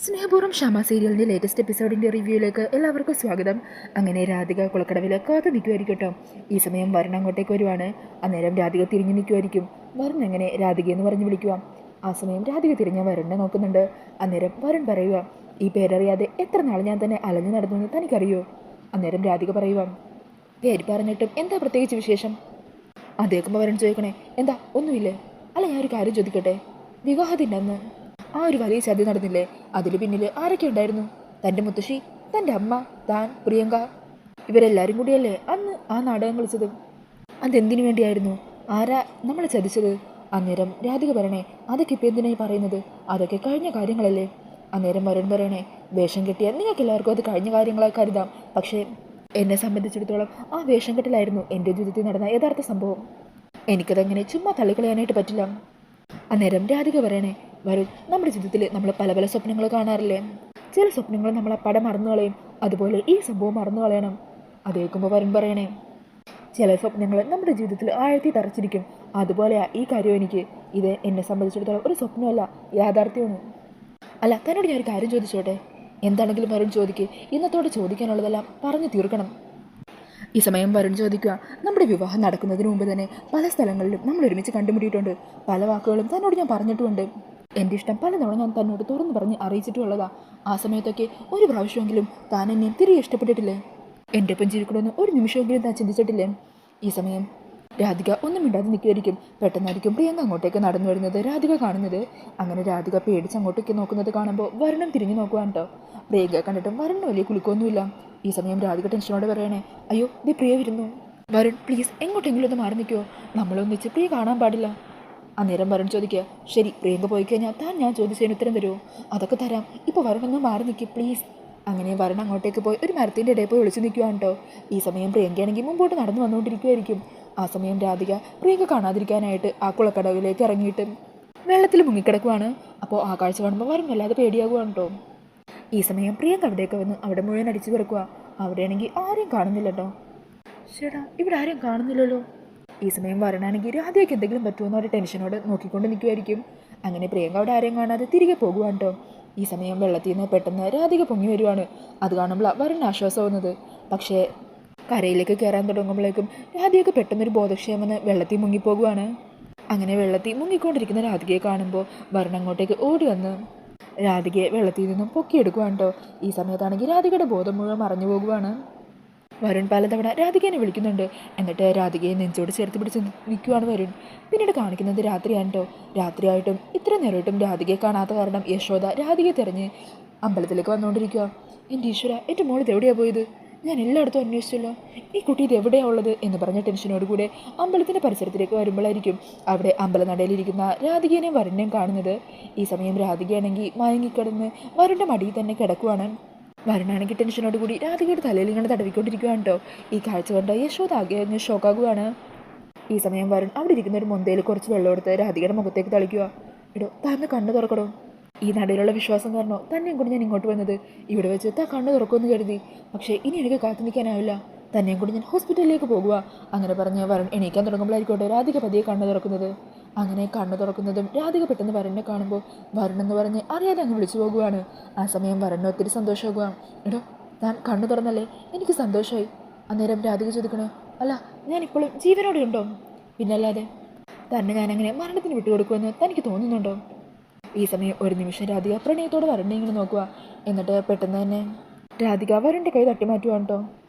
സ്നേഹപൂർവ്വം ക്ഷമ സീരിയലിൻ്റെ ലേറ്റസ്റ്റ് എപ്പിസോഡിൻ്റെ റിവ്യൂയിലേക്ക് എല്ലാവർക്കും സ്വാഗതം. അങ്ങനെ രാധിക കുളക്കടവിൽ കാത്തു നിൽക്കുമായിരിക്കും കേട്ടോ. ഈ സമയം വരുൺ അങ്ങോട്ടേക്ക് വരുവാണ്. അന്നേരം രാധിക തിരിഞ്ഞു നിൽക്കുമായിരിക്കും. വരുൺ എങ്ങനെ രാധികയെന്ന് പറഞ്ഞ് വിളിക്കുക. ആ സമയം രാധിക തിരിഞ്ഞ വരുണിനെ നോക്കുന്നുണ്ട്. അന്നേരം വരുൺ പറയുക, ഈ പേരറിയാതെ എത്ര നാൾ ഞാൻ തന്നെ അലഞ്ഞു നടന്നു തനിക്കറിയോ? അന്നേരം രാധിക പറയുക, പേര് പറഞ്ഞിട്ടും എന്താ പ്രത്യേകിച്ച് വിശേഷം? അതേക്കുമ്പോൾ വരുൺ ചോദിക്കണേ, എന്താ ഒന്നുമില്ലേ? അല്ല, ഞാൻ ഒരു കാര്യം ചോദിക്കട്ടെ, വിവാഹത്തിൻ്റെ അന്ന് ആ ഒരു വലിയ ചതി നടന്നില്ലേ, അതിൽ പിന്നിൽ ആരൊക്കെ ഉണ്ടായിരുന്നു? തൻ്റെ മുത്തശ്ശി, തൻ്റെ അമ്മ, താൻ, പ്രിയങ്ക, ഇവരെല്ലാവരും കൂടിയല്ലേ അന്ന് ആ നാടകം കളിച്ചത്? അതെന്തിനു വേണ്ടിയായിരുന്നു? ആരാ നമ്മളെ ചതിച്ചത്? അന്നേരം രാധിക പറയണേ, അതൊക്കെ ഇപ്പം എന്തിനായി പറയുന്നത്? അതൊക്കെ കഴിഞ്ഞ കാര്യങ്ങളല്ലേ. അന്നേരം വരുൺ പറയണേ, വേഷം കെട്ടിയാൽ നിങ്ങൾക്ക് എല്ലാവർക്കും അത് കഴിഞ്ഞ കാര്യങ്ങളായി കരുതാം, പക്ഷേ എന്നെ സംബന്ധിച്ചിടത്തോളം ആ വേഷം കെട്ടിലായിരുന്നു എൻ്റെ ജീവിതത്തിൽ നടന്ന യഥാർത്ഥ സംഭവം. എനിക്കതങ്ങനെ ചുമ്മാ തള്ളിക്കളയാനായിട്ട് പറ്റില്ല. അന്നേരം രാധിക പറയണേ, വരുൺ, നമ്മുടെ ജീവിതത്തിൽ നമ്മൾ പല പല സ്വപ്നങ്ങൾ കാണാറില്ലേ? ചില സ്വപ്നങ്ങൾ നമ്മൾ ആ പടം മറന്നു കളയും, അതുപോലെ ഈ സംഭവം മറന്നു കളയണം. അത് കേൾക്കുമ്പോൾ വരുൺ പറയണേ, ചില സ്വപ്നങ്ങൾ നമ്മുടെ ജീവിതത്തിൽ ആഴത്തി തറച്ചിരിക്കും, അതുപോലെയാ ഈ കാര്യം. ഇത് എന്നെ സംബന്ധിച്ചിടത്തോളം ഒരു സ്വപ്നമല്ല, യാഥാർത്ഥ്യമാണ്. അല്ല, തന്നോട് ഞാനൊരു കാര്യം ചോദിച്ചോട്ടെ? എന്താണെങ്കിലും വരുൺ ചോദിക്ക്, ഇന്നത്തോടെ ചോദിക്കാനുള്ളതെല്ലാം പറഞ്ഞു തീർക്കണം. ഈ സമയം വരുൺ ചോദിക്കുക, നമ്മുടെ വിവാഹം നടക്കുന്നതിന് മുമ്പ് തന്നെ പല സ്ഥലങ്ങളിലും നമ്മൾ ഒരുമിച്ച് കണ്ടുമുട്ടിയിട്ടുണ്ട്. പല വാക്കുകളും തന്നോട് ഞാൻ പറഞ്ഞിട്ടുമുണ്ട്. എൻ്റെ ഇഷ്ടം പലതവണ ഞാൻ തന്നോട് തുറന്നു പറഞ്ഞ് അറിയിച്ചിട്ടുള്ളതാ. ആ സമയത്തൊക്കെ ഒരു പ്രാവശ്യമെങ്കിലും താൻ എന്നെ തിരികെ ഇഷ്ടപ്പെട്ടിട്ടില്ലേ? എൻ്റെ ഒപ്പം ജീവിക്കണമെന്ന് ഒരു നിമിഷമെങ്കിലും താൻ ചിന്തിച്ചിട്ടില്ലേ? ഈ സമയം രാധിക ഒന്നും മിണ്ടാതെ നിൽക്കുമായിരിക്കും. പെട്ടെന്നായിരിക്കും പ്രിയങ്ക അങ്ങോട്ടേക്ക് നടന്നു വരുന്നത് രാധിക കാണുന്നത്. അങ്ങനെ രാധിക പേടിച്ച് അങ്ങോട്ടേക്ക് നോക്കുന്നത് കാണുമ്പോൾ വരുണം തിരിഞ്ഞു നോക്കുവാൻ കേട്ടോ. പ്രിയങ്ക കണ്ടിട്ടും വരുണിന് വലിയ കുലുക്കൊന്നുമില്ല. ഈ സമയം രാധിക ടെൻഷനോടെ പറയണേ, അയ്യോ ദേ പ്രിയ വരുന്നു. വരുൺ പ്ലീസ് എങ്ങോട്ടെങ്കിലും ഒന്ന് മാറി നിൽക്കുമോ? നമ്മളൊന്നിച്ച് പ്രിയ കാണാൻ പാടില്ല. അന്നേരം വരുൺ ചോദിക്കുക, ശരി പ്രിയങ്ക പോയി കഴിഞ്ഞാൽ താൻ ഞാൻ ചോദിച്ചതിന് ഉത്തരം തരുമോ? അതൊക്കെ തരാം, ഇപ്പോൾ വരുണൊന്ന് മാറി നിൽക്കുക പ്ലീസ്. അങ്ങനെ വരുൺ അങ്ങോട്ടേക്ക് പോയി ഒരു മരത്തിൻ്റെ ഇടയിൽ പോയി ഒളിച്ചു നിൽക്കുവാണ് കേട്ടോ. ഈ സമയം പ്രിയങ്കയാണെങ്കിൽ മുമ്പോട്ട് നടന്നു വന്നുകൊണ്ടിരിക്കുമായിരിക്കും. ആ സമയം രാധിക പ്രിയങ്ക കാണാതിരിക്കാനായിട്ട് ആ കുളക്കടവിലേക്ക് ഇറങ്ങിയിട്ട് വെള്ളത്തിൽ മുങ്ങിക്കിടക്കുവാണ്. അപ്പോൾ ആ കാഴ്ച കാണുമ്പോൾ വരുൺ വല്ലാതെ പേടിയാകുവാണ് കേട്ടോ. ഈ സമയം പ്രിയങ്ക അവിടേക്ക് വന്ന് അവിടെ മുഴുവൻ അടിച്ചു കിടക്കുക. അവിടെയാണെങ്കിൽ ആരെയും കാണുന്നില്ല കേട്ടോ. ചേട്ടാ, ഇവിടെ ആരെയും കാണുന്നില്ലല്ലോ. ഈ സമയം വരണാണെങ്കിൽ രാധികയ്ക്ക് എന്തെങ്കിലും പറ്റുമെന്ന് ഒരു ടെൻഷനോട് നോക്കിക്കൊണ്ട് നിൽക്കുമായിരിക്കും. അങ്ങനെ പ്രിയങ്ക അവിടെ ആരെയും കാണാതെ തിരികെ പോകുവാണ് കേട്ടോ. ഈ സമയം വെള്ളത്തിൽ നിന്ന് പെട്ടെന്ന് രാധിക പൊങ്ങി വരുവാണ്. അത് കാണുമ്പോൾ വരുൺ ആശ്വാസമാവുന്നത്. പക്ഷേ കരയിലേക്ക് കയറാൻ തുടങ്ങുമ്പോഴേക്കും രാധികയ്ക്ക് പെട്ടെന്നൊരു ബോധക്ഷയം വന്ന് വെള്ളത്തിൽ മുങ്ങിപ്പോകുവാണ്. അങ്ങനെ വെള്ളത്തിൽ മുങ്ങിക്കൊണ്ടിരിക്കുന്ന രാധികയെ കാണുമ്പോൾ വരുൺ അങ്ങോട്ടേക്ക് ഓടി വന്ന് രാധികയെ വെള്ളത്തിൽ നിന്നും പൊക്കിയെടുക്കുവാണ് കേട്ടോ. ഈ സമയത്താണെങ്കിൽ രാധികയുടെ ബോധം മുഴുവൻ മറഞ്ഞു പോകുവാണ്. വരുൺ പലതവണ രാധികേനെ വിളിക്കുന്നുണ്ട്. എന്നിട്ട് രാധികയെ നെഞ്ചോട് ചേർത്ത് പിടിച്ച് നിൽക്കുവാണ് വരുൺ. പിന്നീട് കാണിക്കുന്നത് രാത്രിയാണ് കേട്ടോ. രാത്രിയായിട്ടും ഇത്ര നേരമായിട്ടും രാധികയെ കാണാത്ത കാരണം യശോദ രാധികയെ തിരഞ്ഞ് അമ്പലത്തിലേക്ക് വന്നുകൊണ്ടിരിക്കുക. എൻ്റെ ഈശ്വര, എൻ്റെ മോൾ ഇത് എവിടെയാണ് പോയത്? ഞാൻ എല്ലായിടത്തും അന്വേഷിച്ചല്ലോ, ഈ കുട്ടി ഇത് എവിടെയാണ് ഉള്ളത് എന്ന് പറഞ്ഞ ടെൻഷനോടുകൂടെ അമ്പലത്തിൻ്റെ പരിസരത്തിലേക്ക് വരുമ്പോഴായിരിക്കും അവിടെ അമ്പലനടയിലിരിക്കുന്ന രാധികേനെയും വരുണിനെയും കാണുന്നത്. ഈ സമയം രാധികയാണെങ്കിൽ മയങ്ങിക്കിടന്ന് വരുണിൻ്റെ മടിയിൽ തന്നെ കിടക്കുവാണ്. വരുണാണെങ്കിൽ ടെൻഷനോട് കൂടി രാധികയുടെ തലയിൽ ഇങ്ങനെ തടവിക്കൊണ്ടിരിക്കുകയാണ് കേട്ടോ. ഈ കാഴ്ച കണ്ട യശോദ ആകെ അങ്ങ് ഷോക്കാകുവാണ്. ഈ സമയം വരുൺ അവിടെ ഇരിക്കുന്ന ഒരു മൊന്തയിൽ കുറച്ച് വെള്ളം എടുത്ത് രാധികയുടെ മുഖത്തേക്ക് തളിക്കുക. ഇടോ, താന്ന് കണ്ണ് തുറക്കടോ. ഈ നടയിലുള്ള വിശ്വാസം കാരണോ തന്നെയും കൂടി ഞാൻ ഇങ്ങോട്ട് വന്നത്. ഇവിടെ വെച്ച് താ കണ്ണ് തുറക്കുമെന്ന് കരുതി, പക്ഷേ ഇനി എനിക്ക് കാത്തു നിൽക്കാനാവില്ല. തന്നെയും കൂടി ഞാൻ ഹോസ്പിറ്റലിലേക്ക് പോകുക. അങ്ങനെ പറഞ്ഞ് വരുൺ എണീക്കാൻ തുടങ്ങുമ്പോഴായിരിക്കോട്ടെ രാധിക പതിയെ കണ്ണ് തുറക്കുന്നത്. അങ്ങനെ കണ്ണ് തുറക്കുന്നതും രാധിക പെട്ടെന്ന് വരുണിനെ കാണുമ്പോൾ വരുൺ എന്ന് പറഞ്ഞ് അറിയാതെ അങ്ങ് വിളിച്ചു പോകുവാണ്. ആ സമയം വരുണിന് ഒത്തിരി സന്തോഷമാകുക. എടോ, താൻ കണ്ണ് തുറന്നല്ലേ, എനിക്ക് സന്തോഷമായി. അന്നേരം രാധിക ചോദിക്കണേ, അല്ല ഞാനിപ്പോഴും ജീവനോടെ ഉണ്ടോ? പിന്നല്ലാതെ, തന്നെ ഞാനങ്ങനെ മരണത്തിന് വിട്ടുകൊടുക്കുമെന്ന് തനിക്ക് തോന്നുന്നുണ്ടോ? ഈ സമയം ഒരു നിമിഷം രാധിക പ്രണയത്തോടെ വരുണിനെ ഇങ്ങനെ നോക്കുക. എന്നിട്ട് പെട്ടെന്ന് തന്നെ രാധിക വരുണിൻ്റെ കൈ തട്ടി മാറ്റുവാണ് കേട്ടോ.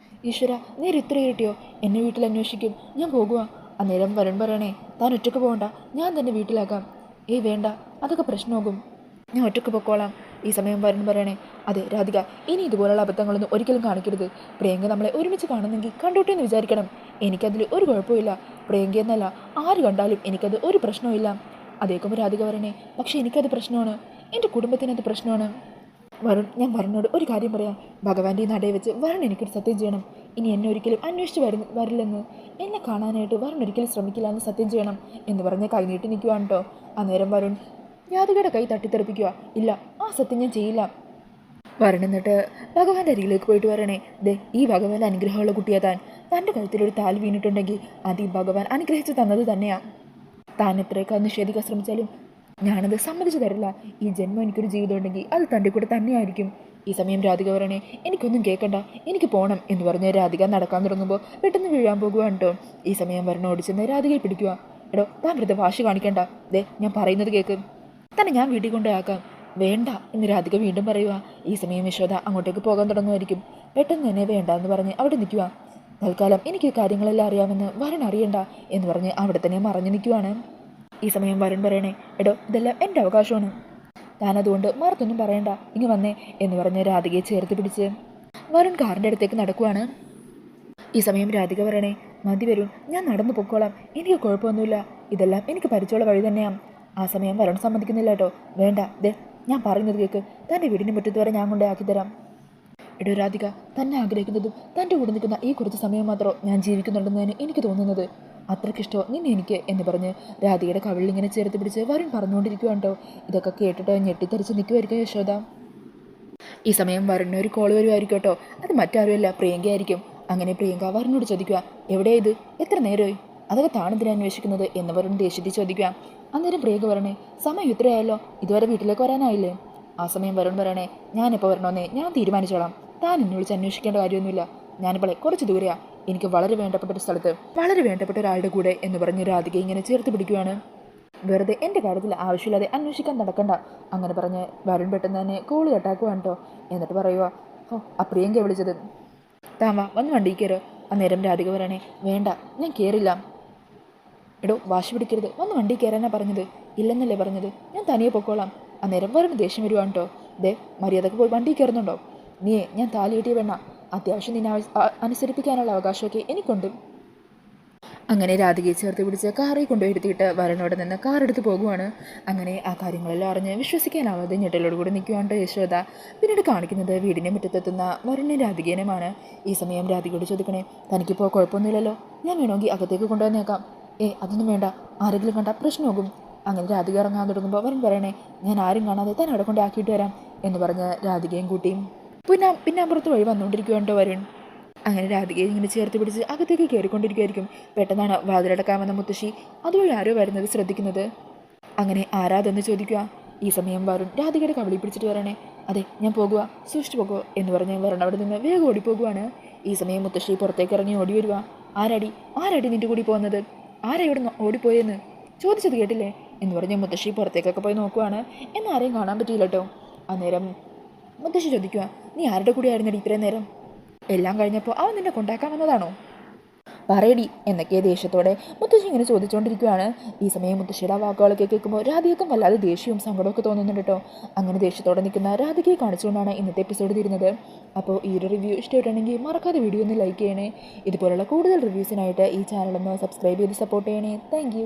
ഈശ്വര, നേരെ ഇത്ര കിട്ടിയോ? എന്നെ വീട്ടിൽ അന്വേഷിക്കും, ഞാൻ പോകുക. അന്നേരം വരുൺ പറയണേ, താൻ ഒറ്റയ്ക്ക് പോകണ്ട, ഞാൻ തന്നെ വീട്ടിലാക്കാം. ഏയ് വേണ്ട, അതൊക്കെ പ്രശ്നമാകും, ഞാൻ ഒറ്റയ്ക്ക് പൊക്കോളാം. ഈ സമയം വരുൺ പറയണേ, അതെ രാധിക, ഇനി ഇതുപോലുള്ള അബദ്ധങ്ങളൊന്നും ഒരിക്കലും കാണിക്കരുത്. പ്രിയങ്ക നമ്മളെ ഒരുമിച്ച് കാണുന്നെങ്കിൽ കണ്ടോട്ടെ എന്ന് വിചാരിക്കണം. എനിക്കതിൽ ഒരു കുഴപ്പമില്ല. പ്രിയങ്ക എന്നല്ല, ആര് കണ്ടാലും എനിക്കത് ഒരു പ്രശ്നവുമില്ല. അതേക്കുമ്പോൾ രാധിക പറയണേ, പക്ഷേ എനിക്കത് പ്രശ്നമാണ്, എൻ്റെ കുടുംബത്തിനത് പ്രശ്നമാണ്. വരുൺ, ഞാൻ വരുണിനോട് ഒരു കാര്യം പറയാം. ഭഗവാന്റെ ഈ നടയെ വെച്ച് വരുൺ എനിക്കൊരു സത്യം ചെയ്യണം. ഇനി എന്നെ ഒരിക്കലും അന്വേഷിച്ച് വരില്ലെന്ന്, എന്നെ കാണാനായിട്ട് വരുൺ ഒരിക്കലും ശ്രമിക്കില്ല എന്ന് സത്യം ചെയ്യണം എന്ന് പറഞ്ഞ് കൈ നീട്ടി നിൽക്കുവാണ് കേട്ടോ. അന്നേരം വരുൺ രാധികയുടെ കൈ തട്ടിത്തെറിപ്പിക്കുക. ഇല്ല, ആ സത്യം ഞാൻ ചെയ്യില്ല. വരുൺ എന്നിട്ട് ഭഗവാന്റെ അരികിലേക്ക് പോയിട്ട് പറയണേ, ദേ ഈ ഭഗവാന്റെ അനുഗ്രഹമുള്ള കുട്ടിയാ താൻ. തൻ്റെ കഴുത്തിലൊരു താലി വീണിട്ടുണ്ടെങ്കിൽ അത് ഈ ഭഗവാൻ അനുഗ്രഹിച്ച് തന്നത് തന്നെയാണ്. താൻ എത്രയൊക്കെ നിഷേധിക്കാൻ ശ്രമിച്ചാലും ഞാനത് സമ്മതിച്ചു തരില്ല. ഈ ജന്മം എനിക്കൊരു ജീവിതം ഉണ്ടെങ്കിൽ അത് തൻ്റെ കൂടെ തന്നെയായിരിക്കും. ഈ സമയം രാധിക പറയണേ, എനിക്കൊന്നും കേൾക്കണ്ട, എനിക്ക് പോകണം എന്ന് പറഞ്ഞ് രാധിക നടക്കാൻ തുടങ്ങുമ്പോൾ പെട്ടെന്ന് വീഴാൻ പോകുവാണ് കേട്ടോ. ഈ സമയം വരണം ഓടിച്ചെന്ന് രാധികയെ പിടിക്കുക. എടോ, താൻ വെറുതെ വാശി കാണിക്കണ്ട, ദേ ഞാൻ പറയുന്നത് കേൾക്ക്, തന്നെ ഞാൻ വീട്ടിൽ കൊണ്ടുപോയാക്കാം. വേണ്ട എന്ന് രാധിക വീണ്ടും പറയുക. ഈ സമയം യശോദ അങ്ങോട്ടേക്ക് പോകാൻ തുടങ്ങുമായിരിക്കും. പെട്ടെന്ന് തന്നെ വേണ്ട എന്ന് പറഞ്ഞ് അവിടെ നിൽക്കുക. തൽക്കാലം എനിക്ക് കാര്യങ്ങളെല്ലാം അറിയാമെന്ന് വരൻ അറിയണ്ട എന്ന് പറഞ്ഞ് അവിടെ തന്നെ മറഞ്ഞു നിൽക്കുവാണ്. ഈ സമയം വരുൺ പറയണേ, എടോ ഇതെല്ലാം എൻ്റെ അവകാശമാണ്, താനതുകൊണ്ട് മറുത്തൊന്നും പറയണ്ട, ഇങ്ങ് വന്നേ എന്ന് പറഞ്ഞ് രാധികയെ ചേർത്ത് പിടിച്ച് വരുൺ കാറിൻ്റെ അടുത്തേക്ക് നടക്കുവാണ്. ഈ സമയം രാധിക പറയണേ, മതി വരുൺ, ഞാൻ നടന്നു പൊക്കോളാം, എനിക്ക് കുഴപ്പമൊന്നുമില്ല, ഇതെല്ലാം എനിക്ക് പരിചയമുള്ള വഴി തന്നെയാണ്. ആ സമയം വരുൺ സമ്മതിക്കുന്നില്ല കേട്ടോ. വേണ്ട, ദേ ഞാൻ പറയുന്നത് കേൾക്ക്, തൻ്റെ വീടിൻ്റെ മുറ്റത്ത് വരെ ഞാൻ കൊണ്ടേ ആക്കിത്തരാം. എടോ രാധിക, തന്നെ ആഗ്രഹിക്കുന്നതും തൻ്റെ കൂടെ നിൽക്കുന്ന ഈ കുറച്ച് സമയം മാത്രമോ ഞാൻ ജീവിക്കുന്നുണ്ടെന്നാണ് എനിക്ക് തോന്നുന്നത്. അത്രയ്ക്കിഷ്ടമോ നിന്നെ എനിക്ക് എന്ന് പറഞ്ഞ് രാധികയുടെ കവിളിലിങ്ങനെ ചേർത്ത് പിടിച്ച് വരുൺ പറഞ്ഞുകൊണ്ടിരിക്കുകയുണ്ടോ. ഇതൊക്കെ കേട്ടിട്ട് ഞെട്ടിത്തെറിച്ച് നിൽക്കുമായിരിക്കും യശോദ. ഈ സമയം വരുണിന് ഒരു കോൾ വരുമായിരിക്കും കേട്ടോ. അത് മറ്റാരുമല്ല, പ്രിയങ്കയായിരിക്കും. അങ്ങനെ പ്രിയങ്ക വരുണിനോട് ചോദിക്കുക, എവിടെയാ ഇത്, എത്ര നേരമായി, അതൊക്കെ താണെന്തിനാ അന്വേഷിക്കുന്നത് എന്ന് വരുൺ ദേഷ്യത്തിൽ ചോദിക്കുക. അന്നേരം പ്രിയങ്ക പറയണേ, സമയം ഇത്രയായല്ലോ, ഇതുവരെ വീട്ടിലേക്ക് വരാനായില്ലേ. ആ സമയം വരുൺ പറയണേ, ഞാനിപ്പോൾ വരണമെന്നേ ഞാൻ തീരുമാനിച്ചോളാം, താൻ എന്നെ വിളിച്ച് അന്വേഷിക്കേണ്ട കാര്യമൊന്നുമില്ല. ഞാനിപ്പോൾ കുറച്ച് ദൂരെയാ, എനിക്ക് വളരെ വേണ്ടപ്പെട്ട ഒരു സ്ഥലത്ത് വളരെ വേണ്ടപ്പെട്ട ഒരാളുടെ കൂടെ എന്ന് പറഞ്ഞ് രാധിക ഇങ്ങനെ ചേർത്ത് പിടിക്കുകയാണ്. വെറുതെ എൻ്റെ കാര്യത്തിൽ ആവശ്യമില്ലാതെ അന്വേഷിക്കാൻ നടക്കണ്ട അങ്ങനെ പറഞ്ഞ് വരുൺ പെട്ടെന്ന് തന്നെ കോള് കട്ടാക്കുവാണ് കേട്ടോ. എന്നിട്ട് പറയുക, ഓ ആ പ്രിയങ്ക വിളിച്ചത്, താൻ വാ വന്ന് വണ്ടി കയറ്. അന്നേരം രാധിക പറയണേ, വേണ്ട ഞാൻ കയറില്ല. എടോ വാശി പിടിക്കരുത്, വന്ന് വണ്ടി കയറാനാ പറഞ്ഞത്, ഇല്ലെന്നല്ലേ പറഞ്ഞത്, ഞാൻ തനിയെ പൊക്കോളാം. അന്നേരം വരുന്ന ദേഷ്യം വരുവാണ് കേട്ടോ. ദേ മര്യാദക്ക് പോയി വണ്ടി കയറുന്നുണ്ടോ, നീയേ ഞാൻ താലി കെട്ടിയ വേണ്ട, അത്യാവശ്യം നിന്നെ അനുസരിപ്പിക്കാനുള്ള അവകാശമൊക്കെ എനിക്കുണ്ട്. അങ്ങനെ രാധികയെ ചേർത്ത് പിടിച്ച് കാറിൽ കൊണ്ടുപോയി ഇരുത്തിയിട്ട് വരനോടെ നിന്ന് കാറെടുത്ത് പോകുവാണ്. അങ്ങനെ ആ കാര്യങ്ങളെല്ലാം അറിഞ്ഞ് വിശ്വസിക്കാനാവാതെ ഞെട്ടലോട് കൂടി നിൽക്കുവാണ്ട് യശോദ. പിന്നീട് കാണിക്കുന്നത് വീടിൻ്റെ മുറ്റത്തെത്തുന്ന വരുണിനെ രാധികേനുമാണ്. ഈ സമയം രാധികയോട് ചോദിക്കണേ, തനിക്കിപ്പോൾ കുഴപ്പമൊന്നുമില്ലല്ലോ, ഞാൻ വേണമെങ്കിൽ അകത്തേക്ക് കൊണ്ടുവന്നേക്കാം. അതൊന്നും വേണ്ട, ആരെങ്കിലും കണ്ടാൽ പ്രശ്നമാകും. അങ്ങനെ രാധിക ഇറങ്ങാൻ തുടങ്ങുമ്പോൾ വരുൺ പറയണേ, ഞാൻ ആരും കാണാതെ തന്നെ അവിടെ കൊണ്ട് ആക്കിയിട്ട് വരാം എന്ന് പറഞ്ഞ് രാധികയും കൂട്ടിയും പിന്നെ അപ്പുറത്ത് വഴി വന്നുകൊണ്ടിരിക്കുകയുണ്ടോ വരുൺ. അങ്ങനെ രാധികയെ ഇങ്ങനെ ചേർത്ത് പിടിച്ച് അകത്തേക്ക് കയറിക്കൊണ്ടിരിക്കുകയായിരിക്കും. പെട്ടെന്നാണ് വാതിലടക്കാൻ വന്ന മുത്തശ്ശി അതുവഴി ആരോ വരുന്നത് ശ്രദ്ധിക്കുന്നത്. അങ്ങനെ ആരാതെന്ന് ചോദിക്കുക. ഈ സമയം വരുൺ രാധികയുടെ കവിളി പിടിച്ചിട്ട് പറയണേ, അതെ ഞാൻ പോകുക, സൂക്ഷിച്ചു പോകുക എന്ന് പറഞ്ഞ് വരണം അവിടെ നിന്ന് വേഗം ഓടിപ്പോകുവാണ്. ഈ സമയം മുത്തശ്ശി പുറത്തേക്ക് ഇറങ്ങി ഓടി വരിക. ആരാടി നിൻ്റെ കൂടി പോകുന്നത്, ആരാ ഇവിടെ ഓടിപ്പോയെന്ന് ചോദിച്ചത് കേട്ടില്ലേ എന്ന് പറഞ്ഞ് മുത്തശ്ശി പുറത്തേക്കൊക്കെ പോയി നോക്കുവാണ്. എന്നാരെയും കാണാൻ പറ്റിയില്ല കേട്ടോ. അന്നേരം മുത്തശ്ശി ചോദിക്കുക, നീ ആരുടെ കൂടെ ആയിരുന്നടി ഇത്രയും നേരം, എല്ലാം കഴിഞ്ഞപ്പോൾ അവൻ നിന്നെ കൊണ്ടാക്കാൻ വന്നതാണോ, പറയടി എന്നൊക്കെ ദേഷ്യത്തോടെ മുത്തശ്ശി ഇങ്ങനെ ചോദിച്ചുകൊണ്ടിരിക്കുകയാണ്. ഈ സമയം മുത്തശ്ശിയുടെ വാക്കുകളൊക്കെ കേൾക്കുമ്പോൾ രാധികയ്ക്കും വല്ലാതെ ദേഷ്യവും സങ്കടമൊക്കെ തോന്നുന്നുണ്ട് കേട്ടോ. അങ്ങനെ ദേഷ്യത്തോടെ നിൽക്കുന്ന രാധികയെ കാണിച്ചുകൊണ്ടാണ് ഇന്നത്തെ എപ്പിസോഡ് തീരുന്നത്. അപ്പോൾ ഈ ഒരു റിവ്യൂ ഇഷ്ടമായിട്ടുണ്ടെങ്കിൽ മറക്കാതെ വീഡിയോ ഒന്ന് ലൈക്ക് ചെയ്യണേ. ഇതുപോലുള്ള കൂടുതൽ റിവ്യൂസിനായിട്ട് ഈ ചാനലൊന്ന് സബ്സ്ക്രൈബ് ചെയ്ത് സപ്പോർട്ട് ചെയ്യണേ. താങ്ക്